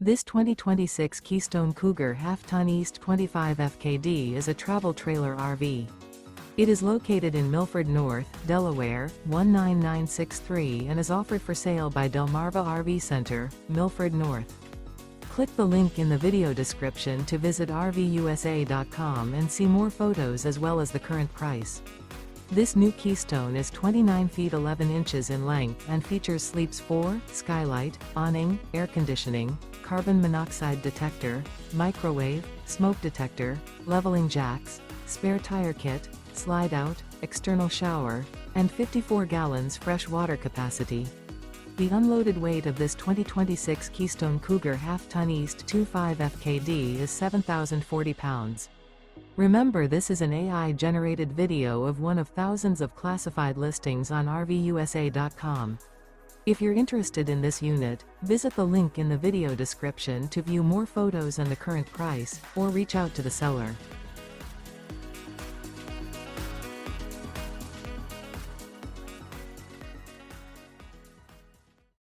This 2026 Keystone Cougar Half-Ton East 25 FKD is a travel trailer RV. It is located in Milford North, Delaware, 19963 and is offered for sale by Delmarva RV Center, Milford North. Click the link in the video description to visit RVUSA.com and see more photos as well as the current price. This new Keystone is 29 feet 11 inches in length and features sleeps 4, skylight, awning, air conditioning, carbon monoxide detector, microwave, smoke detector, leveling jacks, spare tire kit, slide out, external shower, and 54 gallons fresh water capacity. The unloaded weight of this 2026 Keystone Cougar Half-Ton East 25 FKD is 7,040 pounds. Remember, this is an AI-generated video of one of thousands of classified listings on RVUSA.com. If you're interested in this unit, visit the link in the video description to view more photos and the current price, or reach out to the seller.